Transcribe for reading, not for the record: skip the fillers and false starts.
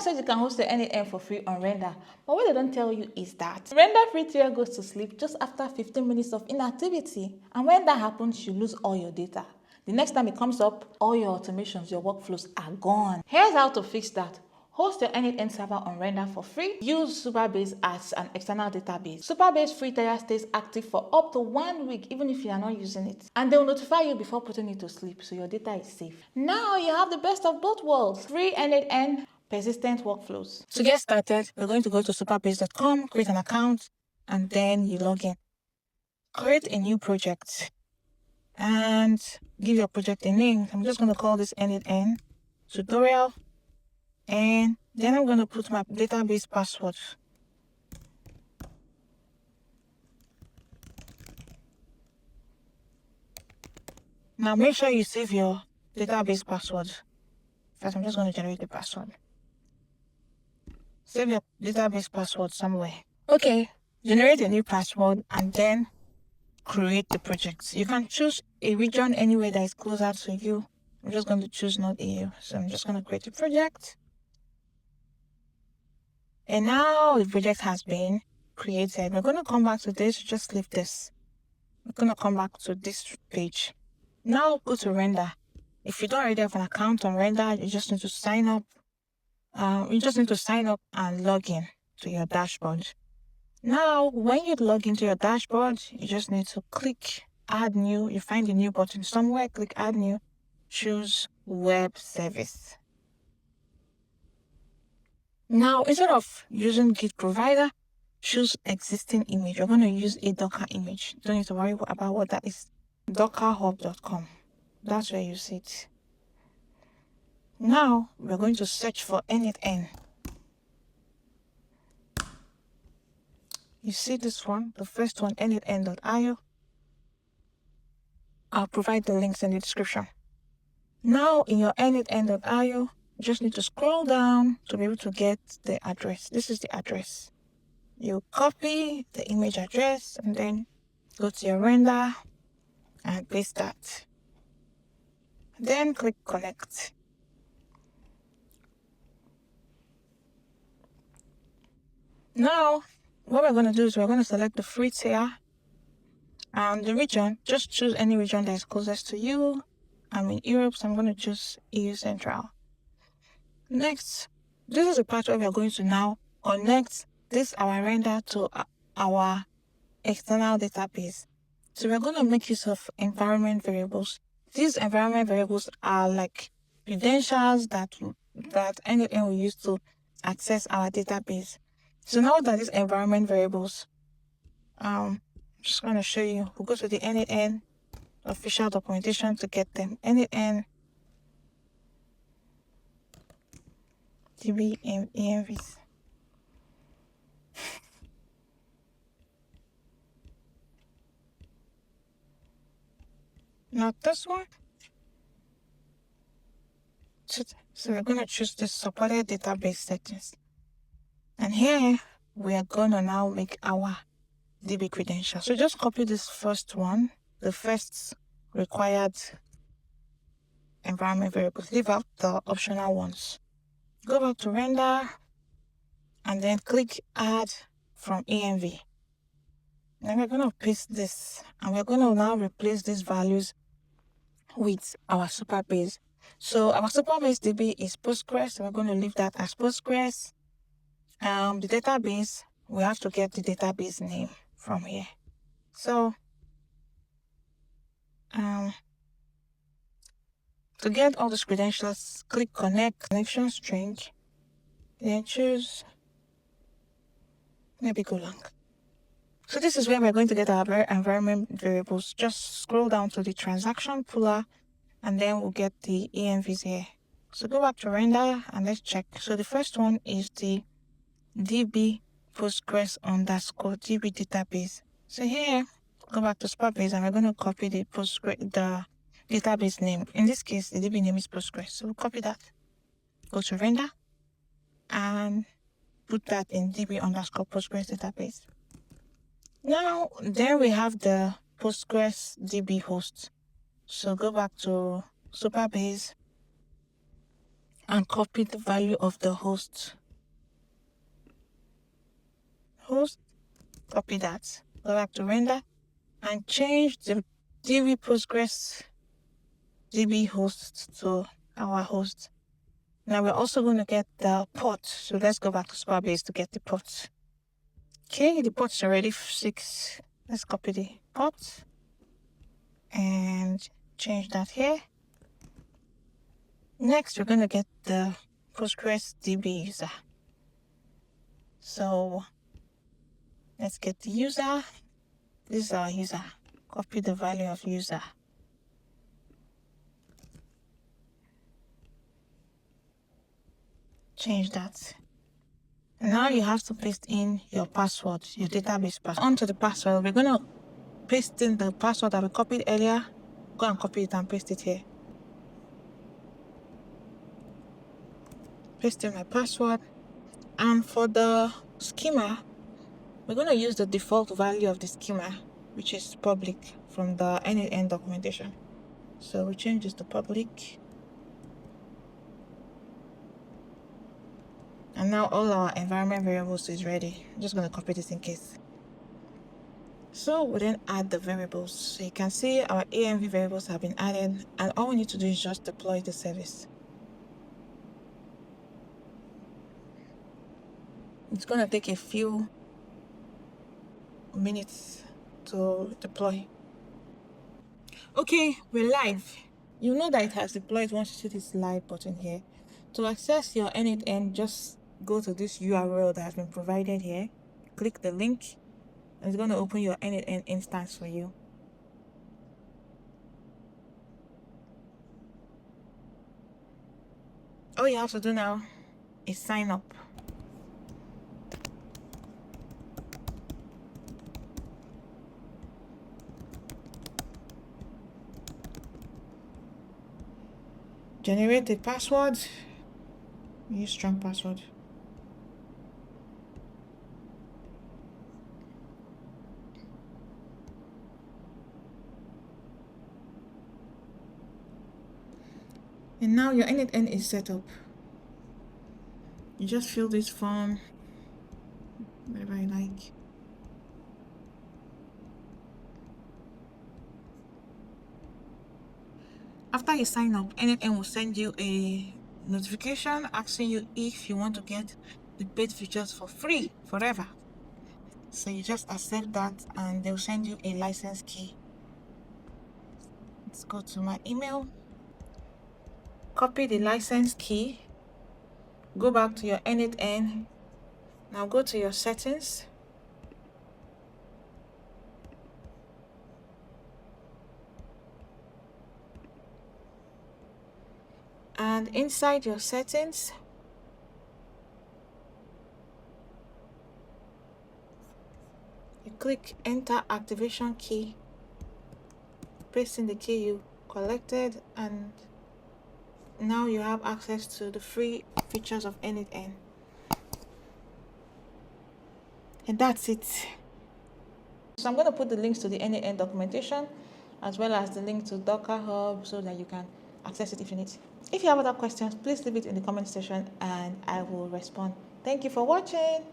Someone says you can host the n8n for free on Render, but what they don't tell you is that Render free tier goes to sleep just after 15 minutes of inactivity. And when that happens, you lose all your data. The next time it comes up, all your automations, your workflows are gone. Here's how to fix that. Host your n8n server on Render for free. Use Supabase as an external database. Supabase free tier stays active for up to 1 week even if you are not using it. And they will notify you before putting it to sleep so your data is safe. Now you have the best of both worlds. Free n8n, persistent workflows. To get started, we're going to go to supabase.com, create an account, and then you log in. Create a new project and give your project a name. I'm just going to call this n8n tutorial, and then I'm going to put my database password. Now make sure you save your database password. First, I'm just going to generate the password. Save your database password somewhere. Okay, generate a new password and then create the project. You can choose a region anywhere that is closer to you. I'm just going to choose North EU. So I'm just going to create a project. And now the project has been created. We're going to come back to this. Just leave this. We're going to come back to this page. Now go to Render. If you don't already have an account on Render, you just need to sign up. And log in to your dashboard. Now, when you log into your dashboard, you just need to click Add New. You find the new button somewhere, click Add New, choose Web Service. Now, instead of using Git Provider, choose Existing Image. You're going to use a Docker image. Don't need to worry about what that is. Dockerhub.com. That's where you see it. Now, we're going to search for n8n. You see this one, the first one, n8n.io. I'll provide the links in the description. Now, in your n8n.io, you just need to scroll down to be able to get the address. This is the address. You copy the image address and then go to your Render and paste that. Then click Connect. Now, what we're going to do is we're going to select the free tier and the region. Just choose any region that is closest to you. I'm in Europe, so I'm going to choose EU Central. Next, this is the part where we are going to now connect this our Render to our external database. So we're going to make use of environment variables. These environment variables are like credentials that n8n will use to access our database. So now that these environment variables, I'm just going to show you. We'll go to the n8n official documentation to get them. n8n db envs. Not this one. So we're going to choose the supported database settings. And here we are going to now make our DB credential. So just copy this first one, the first required environment variables. Leave out the optional ones. Go back to Render and then click Add from env. Now we're going to paste this and we're going to now replace these values with our Supabase. So our Supabase DB is Postgres. So we're going to leave that as Postgres. The database, we have to get the database name from here. So to get all these credentials, click Connect, Connection String, then choose maybe Golang. So this is where we're going to get our environment variables. Just scroll down to the transaction puller and then we'll get the envs here. So go back to Render and let's check. So the first one is the DB Postgres _ DB database. So here, go back to Supabase and we're going to copy the database name. In this case, the DB name is Postgres. So we'll copy that. Go to Render and put that in DB _ Postgres database. Now, there we have the Postgres DB host. So go back to Supabase and copy the value of the host. Copy that. Go back to render and change the DB Postgres DB host to our host. Now we're also going to get the port. So let's go back to Supabase to get the port. Okay, the port's already 6. Let's copy the port and change that here. Next, we're going to get the Postgres DB user. So let's get the user. This is our user. Copy the value of user. Change that. Now you have to paste in your password, your database password. Onto the password, we're going to paste in the password that we copied earlier. Go and copy it and paste it here. Paste in my password. And for the schema, we're going to use the default value of the schema, which is public from the n8n documentation. So we change this to public. And now all our environment variables is ready. I'm just going to copy this in case. So we then add the variables. So you can see our env variables have been added, and all we need to do is just deploy the service. It's going to take a few minutes to deploy. Okay, we're live. You know that it has deployed once you see this live button here. To access your n8n, just go to this URL that has been provided here. Click the link, and it's going to open your n8n instance for you. All you have to do now is sign up. Generate a password. Use strong password. And now your n8n is set up. You just fill this form, whatever you like. After you sign up, n8n will send you a notification asking you if you want to get the paid features for free forever. So you just accept that, and they'll send you a license key. Let's go to my email. Copy the license key. Go back to your n8n. Now go to your settings. And inside your settings, you click enter activation key, paste in the key you collected, and now you have access to the free features of n8n. And that's it. So I'm going to put the links to the n8n documentation as well as the link to Docker Hub so that you can access it if you need. If you have other questions, please leave it in the comment section and I will respond. Thank you for watching.